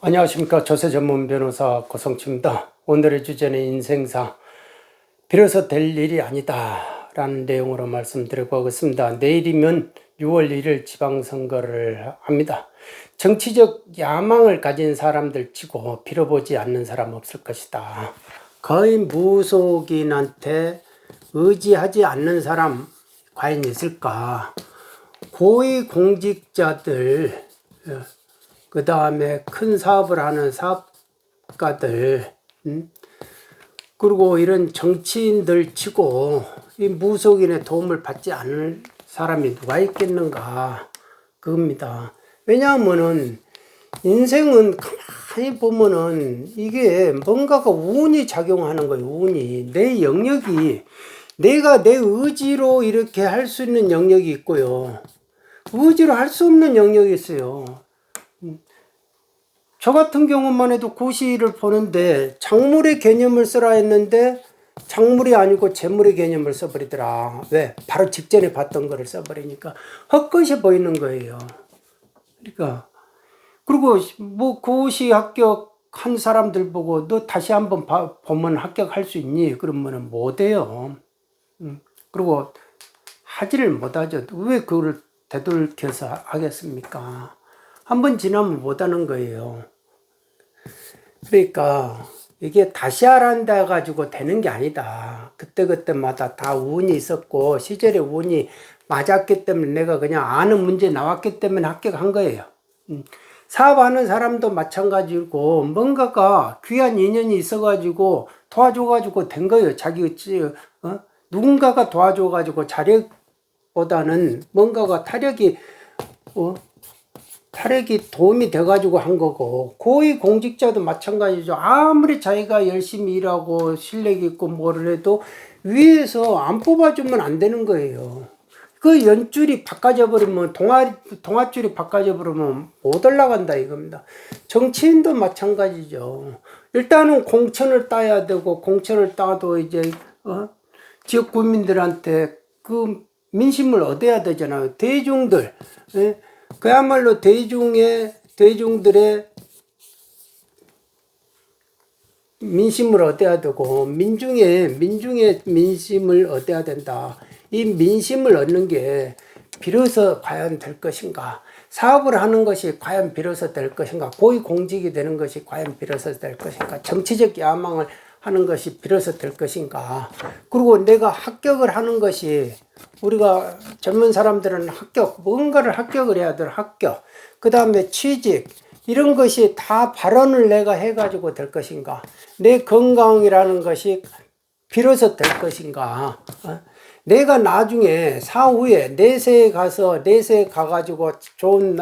안녕하십니까. 조세 전문 변호사 고성치입니다. 오늘의 주제는 인생사, 비로소 될 일이 아니다 라는 내용으로 말씀드려보겠습니다. 내일이면 6월 1일 지방선거를 합니다. 정치적 야망을 가진 사람들 치고 빌어보지 않는 사람 없을 것이다. 거의 무속인한테 의지하지 않는 사람 과연 있을까? 고위공직자들, 그 다음에 큰 사업을 하는 사업가들, 그리고 이런 정치인들 치고 이 무속인의 도움을 받지 않을 사람이 누가 있겠는가, 그겁니다. 왜냐하면은 인생은 가만히 보면은 이게 뭔가가 운이 작용하는 거예요. 운이. 내 영역이, 내가 내 의지로 이렇게 할 수 있는 영역이 있고요, 의지로 할 수 없는 영역이 있어요. 저 같은 경우만 해도 고시를 보는데 작물의 개념을 쓰라 했는데 작물이 아니고 재물의 개념을 써버리더라. 왜? 바로 직전에 봤던 거를 써버리니까 헛것이 보이는 거예요. 그러니까 그리고 뭐 고시 합격한 사람들 보고 너 다시 한번 보면 합격할 수 있니? 그러면은 못해요. 그리고 하지를 못하죠. 왜 그걸 되돌켜서 하겠습니까? 한번 지나면 못하는 거예요. 그러니까 이게 다시 하란다 가지고 되는 게 아니다. 그때그때마다 다 운이 있었고 시절에 운이 맞았기 때문에 내가 그냥 아는 문제 나왔기 때문에 합격한 거예요. 사업하는 사람도 마찬가지고 뭔가가 귀한 인연이 있어가지고 도와줘가지고 된 거예요. 자기 누군가가 도와줘가지고 자력보다는 뭔가가 타력이 도움이 돼가지고 한 거고, 고위공직자도 마찬가지죠. 아무리 자기가 열심히 일하고 실력 있고 뭐를 해도 위에서 안 뽑아주면 안 되는 거예요. 그 연줄이 바꿔져 버리면, 동아줄이 바꿔져 버리면 못 올라간다 이겁니다. 정치인도 마찬가지죠. 일단은 공천을 따야 되고, 공천을 따도 이제 지역 구민들한테 그 민심을 얻어야 되잖아요. 대중들, 그야말로 대중들의 민심을 얻어야 되고, 민중의 민심을 얻어야 된다. 이 민심을 얻는 게 비로소 과연 될 것인가? 사업을 하는 것이 과연 비로소 될 것인가? 고위공직이 되는 것이 과연 비로소 될 것인가? 정치적 야망을 하는 것이 비로소 될 것인가? 그리고 내가 합격을 하는 것이, 우리가 젊은 사람들은 뭔가를 합격을 해야 될 합격, 그 다음에 취직, 이런 것이 다 발언을 내가 해가지고 될 것인가? 내 건강이라는 것이 비로소 될 것인가? 내가 나중에 사후에 내세에 가가지고 좋은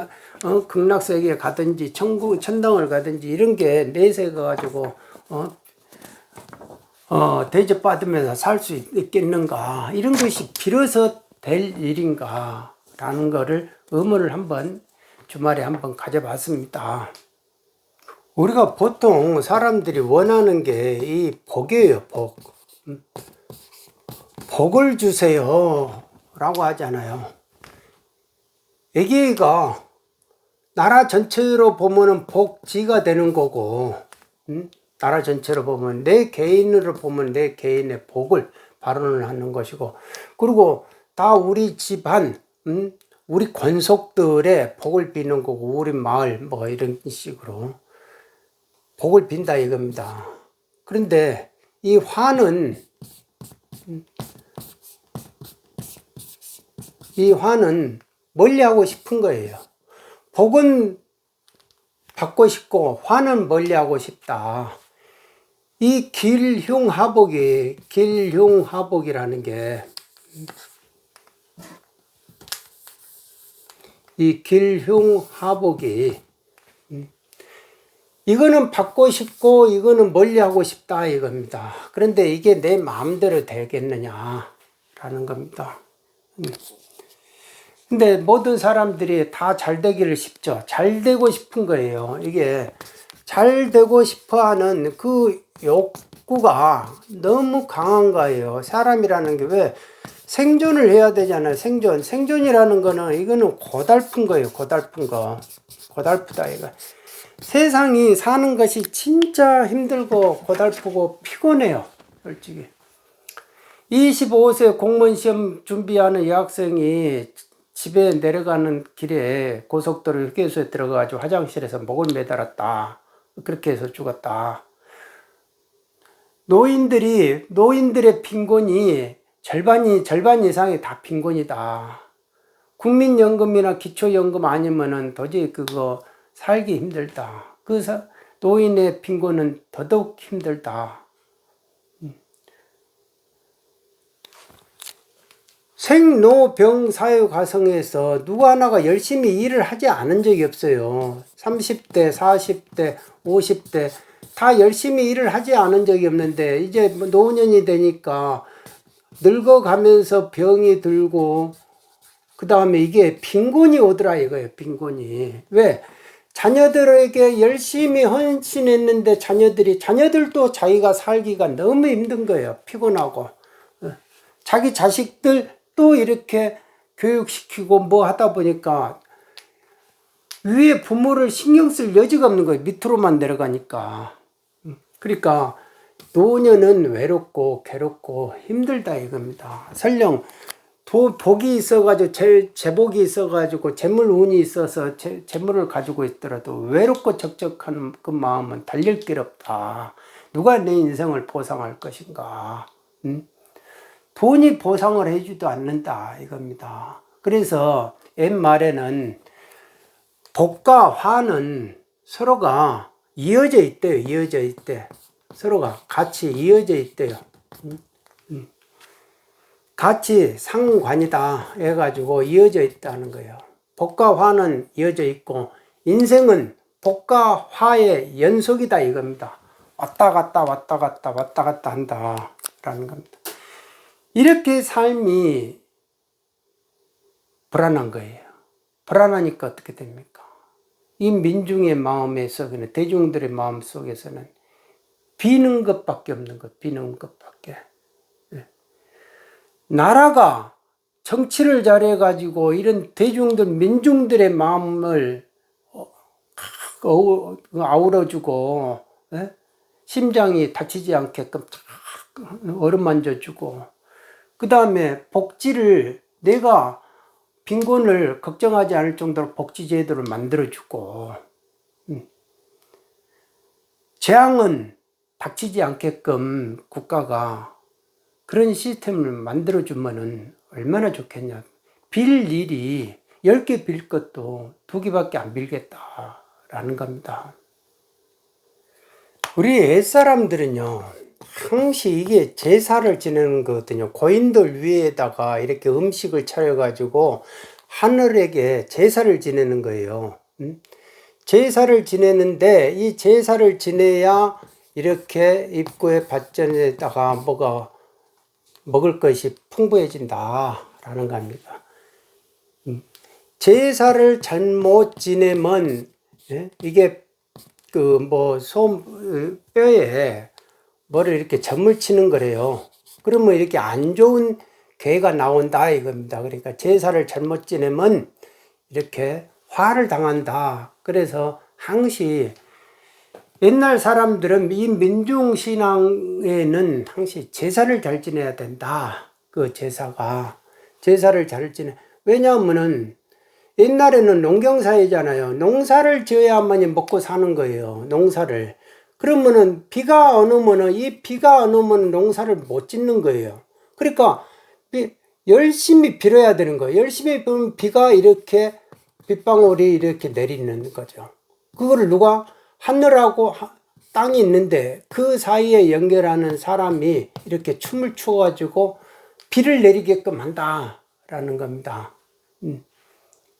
극락세계에 가든지 천당을 가든지 이런 게 내세에 가가지고 대접받으면서 살 수 있겠는가, 이런 것이 비로소 될 일인가 라는 거를 의문을 한번 주말에 한번 가져봤습니다. 우리가 보통 사람들이 원하는 게 이 복이에요. 복을 주세요 라고 하잖아요. 여기가 나라 전체로 보면은 복지가 되는 거고, 나라 전체로 보면, 내 개인으로 보면 내 개인의 복을 발언을 하는 것이고, 그리고 다 우리 집안, 우리 권속들의 복을 비는 거고, 우리 마을 뭐 이런 식으로 복을 빈다 이겁니다. 그런데 이 화는 멀리하고 싶은 거예요. 복은 받고 싶고 화는 멀리하고 싶다. 이 길흉하복이라는 게, 이 길흉하복이, 이거는 받고 싶고 이거는 멀리하고 싶다 이겁니다. 그런데 이게 내 마음대로 되겠느냐라는 겁니다. 근데 모든 사람들이 다 잘 되기를 싶죠. 잘 되고 싶은 거예요. 이게 잘 되고 싶어 하는 그 욕구가 너무 강한 거예요. 사람이라는 게 왜 생존을 해야 되잖아요. 생존이라는 거는, 이거는 고달픈 거예요. 고달픈 거. 고달프다 이거. 세상이 사는 것이 진짜 힘들고 고달프고 피곤해요. 솔직히. 25세 공무원 시험 준비하는 여학생이 집에 내려가는 길에 고속도로 휴게소에 들어가가지고 화장실에서 목을 매달았다. 그렇게 해서 죽었다. 노인들의 빈곤이 절반 이상이 다 빈곤이다. 국민연금이나 기초연금 아니면은 도저히 그거 살기 힘들다. 그래서 노인의 빈곤은 더더욱 힘들다. 생로병사유 가성에서 누구 하나가 열심히 일을 하지 않은 적이 없어요. 30대, 40대, 50대 다 열심히 일을 하지 않은 적이 없는데 이제 노년이 되니까 늙어가면서 병이 들고 그 다음에 이게 빈곤이 오더라 이거예요. 빈곤이. 왜? 자녀들에게 열심히 헌신했는데 자녀들도 자기가 살기가 너무 힘든 거예요. 피곤하고. 자기 자식들 또 이렇게 교육시키고 뭐 하다 보니까 위에 부모를 신경 쓸 여지가 없는 거예요. 밑으로만 내려가니까. 그러니까 노년은 외롭고 괴롭고 힘들다 이겁니다. 설령 복이 있어가지고 재복이 있어가지고 재물운이 있어서 재물을 가지고 있더라도 외롭고 적적한 그 마음은 달릴 길 없다. 누가 내 인생을 보상할 것인가? 돈이 보상을 해주지도 않는다 이겁니다. 그래서 옛말에는 복과 화는 서로가 이어져 있대요. 이어져 있대. 서로가 같이 이어져 있대요. 같이 상관이다 해가지고 이어져 있다는 거예요. 복과 화는 이어져 있고 인생은 복과 화의 연속이다 이겁니다. 왔다 갔다 왔다 갔다 왔다 갔다 한다라는 겁니다. 이렇게 삶이 불안한 거예요. 불안하니까 어떻게 됩니까? 이 민중의 마음에서 그냥 대중들의 마음 속에서는 비는 것밖에 없는 것, 비는 것밖에. 나라가 정치를 잘해가지고 이런 대중들, 민중들의 마음을 아우러주고 심장이 다치지 않게끔 어루만져주고 그 다음에 복지를 내가 빈곤을 걱정하지 않을 정도로 복지 제도를 만들어주고 재앙은 닥치지 않게끔 국가가 그런 시스템을 만들어주면은 얼마나 좋겠냐. 빌 일이 10개 빌 것도 2개밖에 안 빌겠다라는 겁니다. 우리 옛사람들은요, 항시 이게 제사를 지내는 거거든요. 고인들 위에다가 이렇게 음식을 차려가지고 하늘에게 제사를 지내는 거예요. 제사를 지내는데 이 제사를 지내야 이렇게 입구에 밭전에다가 먹을 것이 풍부해진다라는 겁니다. 제사를 잘못 지내면 이게 뼈에 뭐를 이렇게 점을 치는 거래요. 그러면 이렇게 안 좋은 괴가 나온다 이겁니다. 그러니까 제사를 잘못 지내면 이렇게 화를 당한다. 그래서 항시 옛날 사람들은 이 민중신앙에는 항시 제사를 잘 지내야 된다. 그 제사를 잘 지내. 왜냐하면은 옛날에는 농경사회잖아요. 농사를 지어야만이 먹고 사는 거예요. 농사를. 그러면은 비가 안 오면은 이 비가 안 오면 농사를 못 짓는 거예요. 그러니까 열심히 빌어야 되는 거예요. 열심히 빌면 비가 이렇게 빗방울이 이렇게 내리는 거죠. 그거를 누가 하늘하고 땅이 있는데 그 사이에 연결하는 사람이 이렇게 춤을 추어가지고 비를 내리게끔 한다라는 겁니다.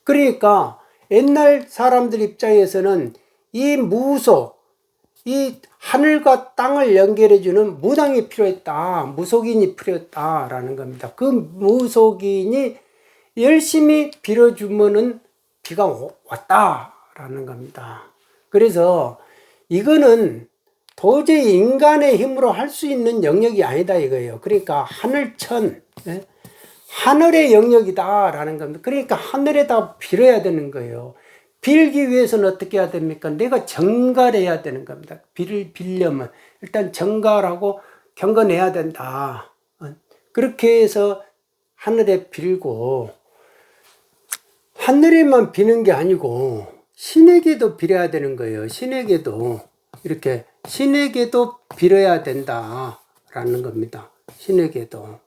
그러니까 옛날 사람들 입장에서는 이 이 하늘과 땅을 연결해주는 무당이 필요했다. 무속인이 필요했다라는 겁니다. 그 무속인이 열심히 빌어주면은 비가 왔다라는 겁니다. 그래서 이거는 도저히 인간의 힘으로 할 수 있는 영역이 아니다 이거예요. 그러니까 하늘의 영역이다라는 겁니다. 그러니까 하늘에다 빌어야 되는 거예요. 빌기 위해서는 어떻게 해야 됩니까? 내가 정갈해야 되는 겁니다. 빌려면 일단 정갈하고 경건해야 된다. 그렇게 해서 하늘에 빌고, 하늘에만 비는 게 아니고 신에게도 빌어야 되는 거예요. 신에게도 이렇게 신에게도 빌어야 된다라는 겁니다. 신에게도.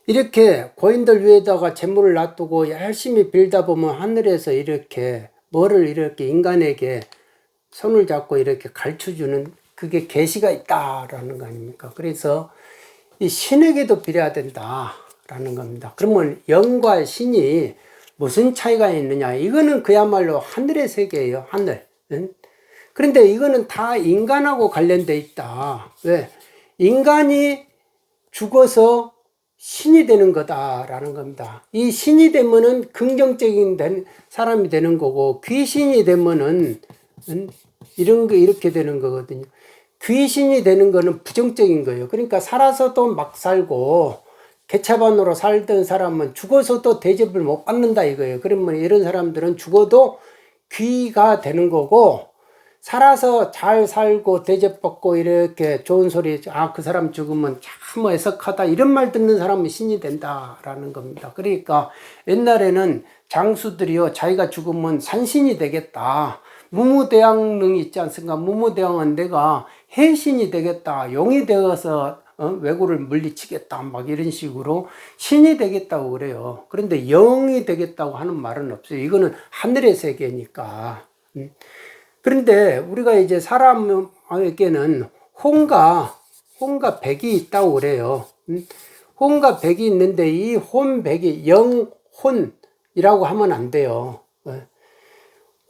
이렇게 고인들 위에다가 재물을 놔두고 열심히 빌다 보면 하늘에서 이렇게 뭐를 이렇게 인간에게 손을 잡고 이렇게 가르쳐주는 그게 계시가 있다라는 거 아닙니까? 그래서 이 신에게도 빌어야 된다라는 겁니다. 그러면 영과 신이 무슨 차이가 있느냐? 이거는 그야말로 하늘의 세계예요. 하늘. 그런데 이거는 다 인간하고 관련돼 있다. 왜? 인간이 죽어서 신이 되는 거다라는 겁니다. 이 신이 되면은 긍정적인 사람이 되는 거고, 귀신이 되면은 이런 거 이렇게 되는 거거든요. 귀신이 되는 거는 부정적인 거예요. 그러니까 살아서도 막 살고, 개차반으로 살던 사람은 죽어서도 대접을 못 받는다 이거예요. 그러면 이런 사람들은 죽어도 귀가 되는 거고, 살아서 잘 살고 대접받고 이렇게 좋은 소리, 그 사람 죽으면 참 애석하다 이런 말 듣는 사람은 신이 된다라는 겁니다. 그러니까 옛날에는 장수들이요, 자기가 죽으면 산신이 되겠다, 무무대왕릉 있지 않습니까? 무무대왕은 내가 해신이 되겠다, 용이 되어서 왜구를 물리치겠다, 막 이런 식으로 신이 되겠다고 그래요. 그런데 영이 되겠다고 하는 말은 없어요. 이거는 하늘의 세계니까. 그런데 우리가 이제 사람에게는 혼과 백이 있다고 그래요. 혼과 백이 있는데 이 혼백이 영혼이라고 하면 안 돼요.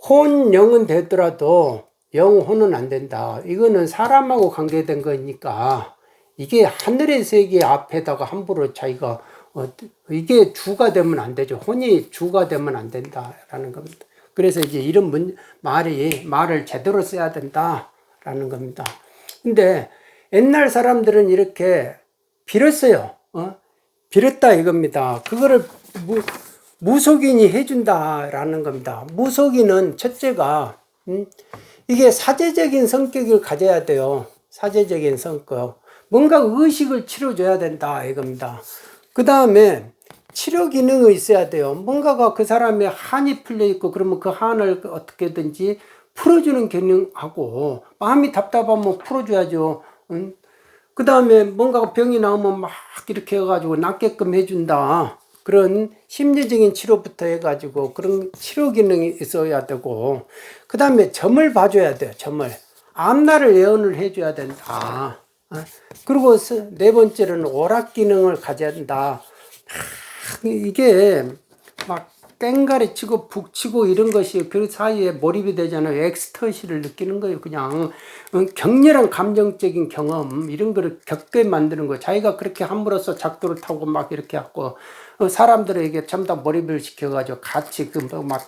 혼영은 되더라도 영혼은 안 된다. 이거는 사람하고 관계된 거니까 이게 하늘의 세계 앞에다가 함부로 자기가 이게 주가 되면 안 되죠. 혼이 주가 되면 안 된다라는 겁니다. 그래서 이제 이런 말을 제대로 써야 된다라는 겁니다. 근데 옛날 사람들은 이렇게 빌었어요. 빌었다 이겁니다. 그거를 무속인이 해준다라는 겁니다. 무속인은 첫째가 이게 사제적인 성격을 가져야 돼요. 사제적인 성격. 뭔가 의식을 치료줘야 된다 이겁니다. 그 다음에 치료 기능이 있어야 돼요. 뭔가가 그 사람의 한이 풀려 있고 그러면 그 한을 어떻게든지 풀어주는 기능하고, 마음이 답답하면 풀어줘야죠. 그 다음에 뭔가가 병이 나오면 막 이렇게 해가지고 낫게끔 해준다. 그런 심리적인 치료부터 해가지고 그런 치료 기능이 있어야 되고, 그 다음에 점을 봐줘야 돼요. 점을. 앞날을 예언을 해줘야 된다. 그리고 네 번째로는 오락 기능을 가져야 된다. 이게 막 땡가리 치고 북 치고 이런 것이 그 사이에 몰입이 되잖아요. 엑스터시를 느끼는 거예요. 그냥 격렬한 감정적인 경험 이런 거를 겪게 만드는 거예요. 자기가 그렇게 함으로써 작두를 타고 막 이렇게 하고 사람들에게 전부 다 몰입을 시켜가지고 같이 막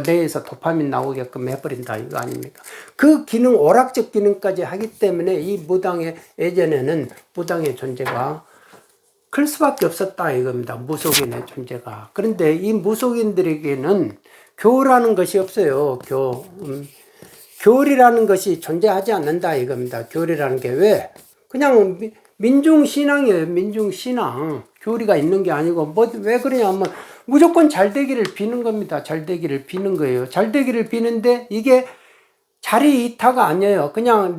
뇌에서 도파민 나오게끔 해버린다 이거 아닙니까? 그 기능, 오락적 기능까지 하기 때문에 이 무당의 예전에는 무당의 존재가 클 수밖에 없었다 이겁니다. 무속인의 존재가. 그런데 이 무속인들에게는 교라는 것이 없어요. 교리라는 것이 존재하지 않는다 이겁니다. 교리라는 게 왜? 그냥 민중신앙이에요. 민중신앙. 교리가 있는 게 아니고 왜 그러냐면 무조건 잘 되기를 비는 겁니다. 잘 되기를 비는 거예요. 잘 되기를 비는데 이게 자리 이타가 아니에요. 그냥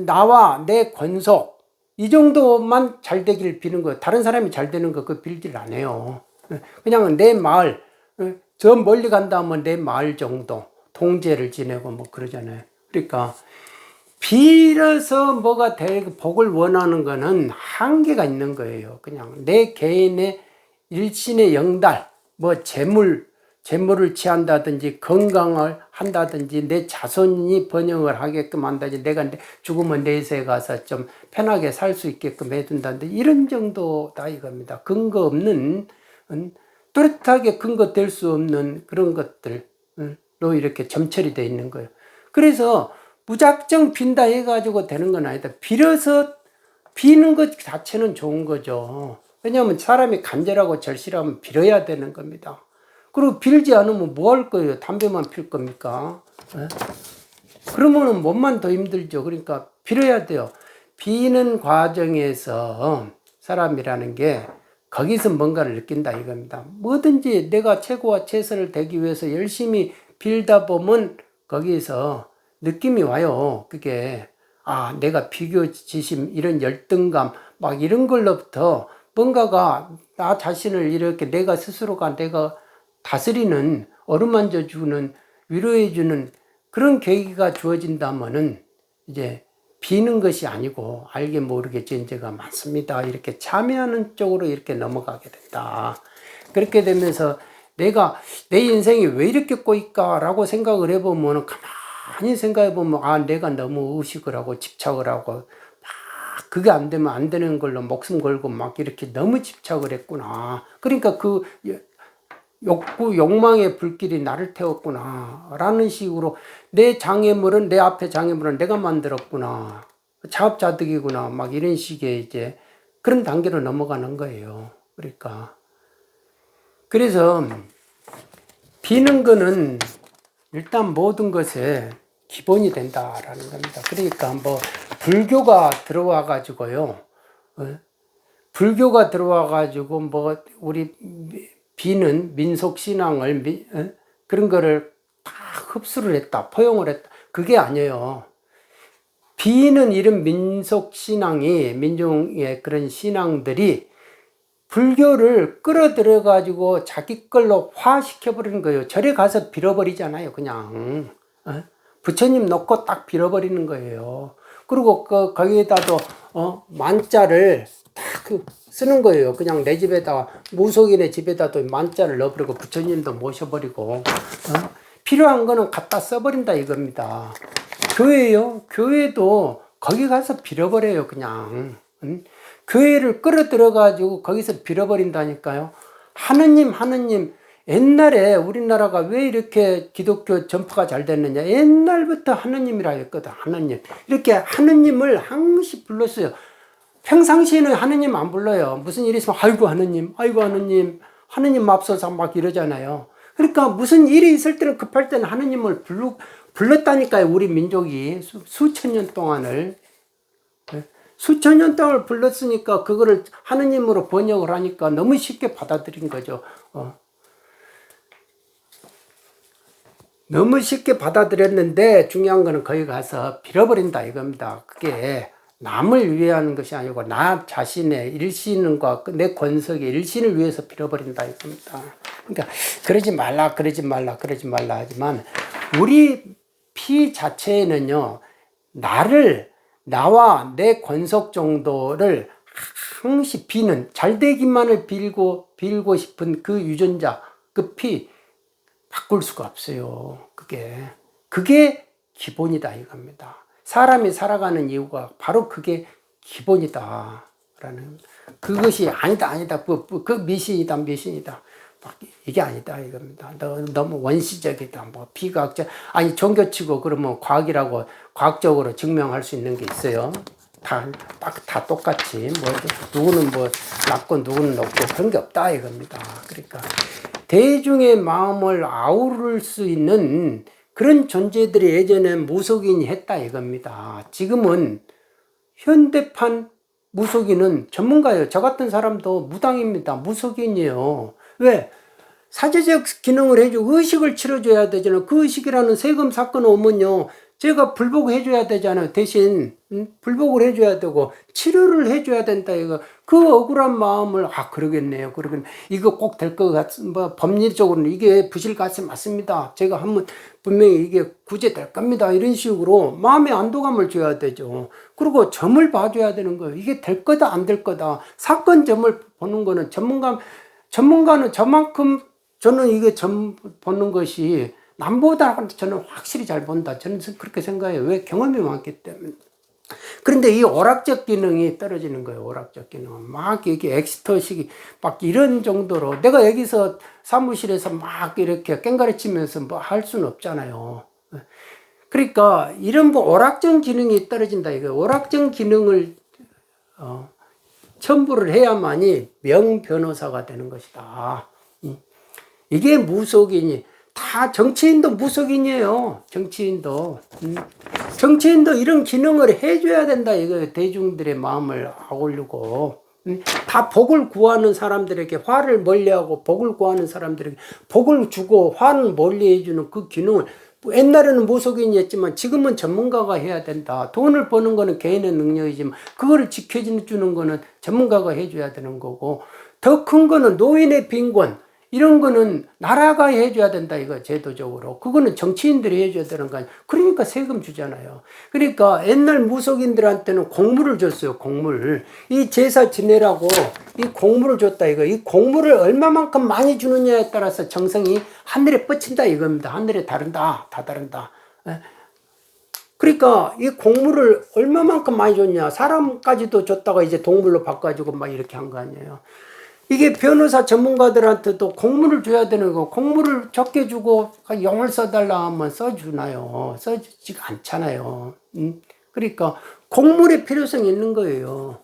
나와 내 권속 이 정도만 잘 되기를 비는 거예요. 다른 사람이 잘 되는 거 그 빌질 안 해요. 그냥 내 마을, 저 멀리 간다 하면 내 마을 정도 동제를 지내고 뭐 그러잖아요. 그러니까 빌어서 뭐가 되고 복을 원하는 거는 한계가 있는 거예요. 그냥 내 개인의 일신의 영달, 뭐 재물을 취한다든지 건강을 한다든지 내 자손이 번영을 하게끔 한다든지 내가 죽으면 내세에 가서 좀 편하게 살 수 있게끔 해준다든지 이런 정도다 이겁니다. 근거 없는, 뚜렷하게 근거 될 수 없는 그런 것들로 이렇게 점철이 되어 있는 거예요. 그래서 무작정 빈다 해가지고 되는 건 아니다. 빌어서 비는 것 자체는 좋은 거죠. 왜냐하면 사람이 간절하고 절실하면 빌어야 되는 겁니다. 그리고 빌지 않으면 뭐 할 거예요? 담배만 필 겁니까? 예? 그러면은 몸만 더 힘들죠. 그러니까 빌어야 돼요. 비는 과정에서 사람이라는 게 거기서 뭔가를 느낀다 이겁니다. 뭐든지 내가 최고와 최선을 다하기 위해서 열심히 빌다 보면 거기서 느낌이 와요. 그게 아 내가 비교지심 이런 열등감 막 이런 걸로부터 뭔가가 나 자신을 이렇게 내가 스스로가 내가 다스리는 어루만져 주는 위로해 주는 그런 계기가 주어진다면은 이제 비는 것이 아니고 알게 모르게 전제가 많습니다. 이렇게 참여하는 쪽으로 이렇게 넘어가게 된다. 그렇게 되면서 내가 내 인생이 왜 이렇게 꼬일까라고 생각을 해보면 가만히 생각해보면 아 내가 너무 의식을 하고 집착을 하고 막 그게 안 되면 안 되는 걸로 목숨 걸고 막 이렇게 너무 집착을 했구나. 그러니까 그 욕망의 불길이 나를 태웠구나. 라는 식으로 내 장애물은, 내 앞에 장애물은 내가 만들었구나. 자업자득이구나. 막 이런 식의 이제 그런 단계로 넘어가는 거예요. 그러니까. 그래서 비는 거는 일단 모든 것에 기본이 된다라는 겁니다. 그러니까 뭐 불교가 들어와 가지고요. 불교가 들어와 가지고 뭐 우리 비는 민속신앙을 그런 거를 다 흡수를 했다 포용을 했다 그게 아니에요. 비는 이런 민속신앙이 민중의 그런 신앙들이 불교를 끌어들여 가지고 자기 걸로 화시켜버리는 거예요. 절에 가서 빌어버리잖아요. 그냥 부처님 놓고 딱 빌어버리는 거예요. 그리고 거기에다도 만자를 딱 쓰는 거예요. 그냥 내 집에다가 무속인의 집에다도 만자를 넣어버리고 부처님도 모셔버리고 필요한 거는 갖다 써버린다 이겁니다. 교회요? 교회도 거기 가서 빌어버려요. 그냥 교회를 끌어들여 가지고 거기서 빌어버린다니까요. 하느님 옛날에 우리나라가 왜 이렇게 기독교 전파가 잘 됐느냐. 옛날부터 하느님이라 했거든. 하느님 이렇게 하느님을 항시 불렀어요. 평상시에는 하느님 안 불러요. 무슨 일이 있으면 아이고 하느님 하느님 맙소사 막 이러잖아요. 그러니까 무슨 일이 있을 때는 급할 때는 하느님을 불렀다니까요. 우리 민족이 수천 년 동안을 수천 년 동안을 불렀으니까 그거를 하느님으로 번역을 하니까 너무 쉽게 받아들인 거죠. 너무 쉽게 받아들였는데 중요한 거는 거기 가서 빌어버린다 이겁니다. 그게 남을 위하는 것이 아니고 나 자신의 일신과 내 권석의 일신을 위해서 빌어버린다 이겁니다. 그러니까 그러지 말라 하지만 우리 피 자체에는요 나와 내 권석 정도를 항시 비는 잘되기만을 빌고 싶은 그 유전자 그 피 바꿀 수가 없어요. 그게 기본이다 이겁니다. 사람이 살아가는 이유가 바로 그게 기본이다 라는 그것이 아니다 그 미신이다 이게 아니다 이겁니다. 너무 원시적이다 뭐 비과학적 아니 종교치고 그러면 과학이라고 과학적으로 증명할 수 있는 게 있어요. 다 똑같이 뭐 누구는 뭐 낮고 누구는 높고 그런 게 없다 이겁니다. 그러니까 대중의 마음을 아우를 수 있는 그런 존재들이 예전엔 무속인이 했다 이겁니다. 지금은 현대판 무속인은 전문가예요. 저 같은 사람도 무당입니다. 무속인이에요. 왜? 사제적 기능을 해주고 의식을 치러줘야 되잖아요. 그 의식이라는 세금 사건 오면요. 제가 불복해줘야 되잖아요. 대신 불복을 해줘야 되고 치료를 해줘야 된다 이거. 그 억울한 마음을 그러겠네요. 이거 꼭 될 것 같습니다. 법리적으로는 이게 부실가치 맞습니다. 제가 한번 분명히 이게 구제될 겁니다. 이런 식으로 마음의 안도감을 줘야 되죠. 그리고 점을 봐줘야 되는 거예요. 이게 될 거다 안 될 거다. 사건 점을 보는 거는 전문가는 저만큼 저는 이게 점 보는 것이 남보다 저는 확실히 잘 본다. 저는 그렇게 생각해요. 왜? 경험이 많기 때문에. 그런데 이 오락적 기능이 떨어지는 거예요. 오락적 기능은. 막 이게 엑스터식이 막 이런 정도로 내가 여기서 사무실에서 막 이렇게 깽가리치면서 뭐 할 수는 없잖아요. 그러니까 이런 뭐 오락적 기능이 떨어진다 이거예요. 오락적 기능을 첨부를 해야만이 명변호사가 되는 것이다. 이게 무속인이. 다 정치인도 무속인이에요. 정치인도. 정치인도 이런 기능을 해줘야 된다. 이거 대중들의 마음을 아우르고. 다 복을 구하는 사람들에게 화를 멀리하고 복을 구하는 사람들에게 복을 주고 화를 멀리해주는 그 기능을 옛날에는 무속인이었지만 지금은 전문가가 해야 된다. 돈을 버는 거는 개인의 능력이지만 그거를 지켜주는 거는 전문가가 해줘야 되는 거고, 더 큰 거는 노인의 빈곤 이런 거는 나라가 해줘야 된다. 이거 제도적으로. 그거는 정치인들이 해줘야 되는 거 아니에요. 그러니까 세금 주잖아요. 그러니까 옛날 무속인들한테는 곡물을 줬어요. 곡물. 이 제사 지내라고 이 곡물을 줬다. 이거. 이 곡물을 얼마만큼 많이 주느냐에 따라서 정성이 하늘에 뻗친다. 이겁니다. 하늘에 다른다. 다 다른다. 그러니까 이 곡물을 얼마만큼 많이 줬냐. 사람까지도 줬다가 이제 동물로 바꿔가지고 막 이렇게 한 거 아니에요. 이게 변호사 전문가들한테도 공물을 줘야 되는 거, 공물을 적게 주고 영을 써달라 하면 써주나요? 써주지가 않잖아요. 그러니까 공물의 필요성이 있는 거예요.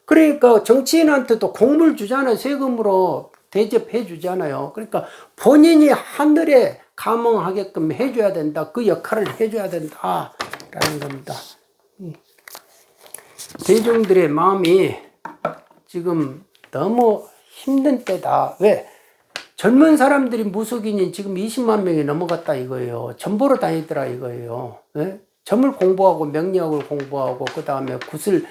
그러니까 정치인한테도 공물 주잖아요. 세금으로 대접해 주잖아요. 그러니까 본인이 하늘에 감응하게끔 해줘야 된다. 그 역할을 해줘야 된다. 라는 겁니다. 대중들의 마음이 지금 너무 힘든 때다. 왜? 젊은 사람들이 무속인이 지금 20만 명이 넘어갔다 이거예요. 점보러 다니더라 이거예요. 예? 점을 공부하고 명리학을 공부하고 그 다음에 굿을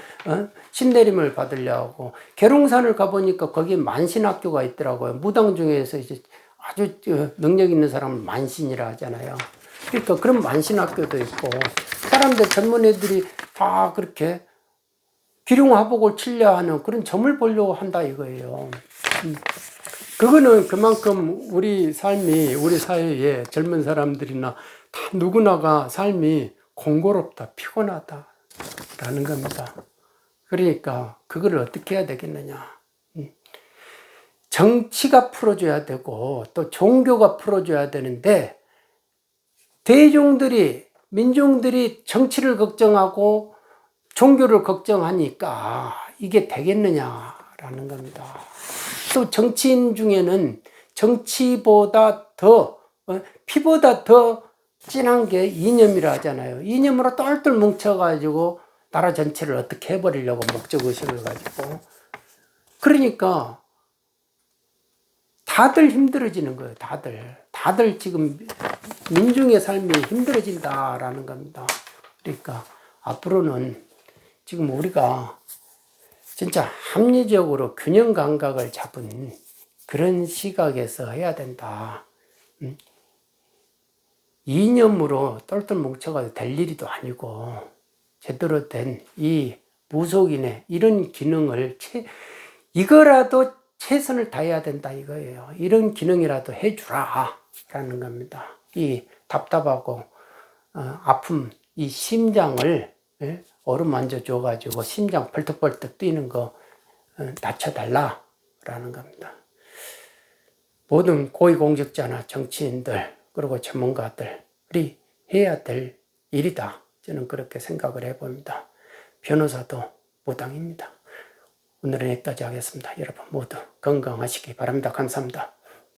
신내림을 받으려고 계룡산을 가보니까 거기에 만신학교가 있더라고요. 무당 중에서 이제 아주 능력 있는 사람을 만신이라 하잖아요. 그러니까 그런 만신학교도 있고 사람들 젊은 애들이 다 그렇게 기륭화복을 치려 하는 그런 점을 보려고 한다 이거예요. 그거는 그만큼 우리 삶이, 우리 사회에 젊은 사람들이나 다 누구나가 삶이 공고롭다, 피곤하다 라는 겁니다. 그러니까 그걸 어떻게 해야 되겠느냐. 정치가 풀어줘야 되고 또 종교가 풀어줘야 되는데 대중들이, 민중들이 정치를 걱정하고 종교를 걱정하니까 이게 되겠느냐라는 겁니다. 또 정치인 중에는 정치보다 더, 피보다 더 진한 게 이념이라 하잖아요. 이념으로 똘똘 뭉쳐가지고 나라 전체를 어떻게 해버리려고 목적의식을 가지고. 그러니까 다들 힘들어지는 거예요. 다들 지금 민중의 삶이 힘들어진다라는 겁니다. 그러니까 앞으로는 지금 우리가 진짜 합리적으로 균형 감각을 잡은 그런 시각에서 해야 된다. 이념으로 똘똘 뭉쳐가도 될 일이도 아니고 제대로 된 이 무속인의 이런 기능을 이거라도 최선을 다해야 된다 이거예요. 이런 기능이라도 해주라 라는 겁니다. 이 답답하고 아픔, 이 심장을 어루만져 줘가지고 심장 벌떡벌떡 뛰는 거 낮춰달라 라는 겁니다. 모든 고위공직자나 정치인들 그리고 전문가들이 해야 될 일이다. 저는 그렇게 생각을 해봅니다. 변호사도 무당입니다. 오늘은 여기까지 하겠습니다. 여러분 모두 건강하시기 바랍니다. 감사합니다.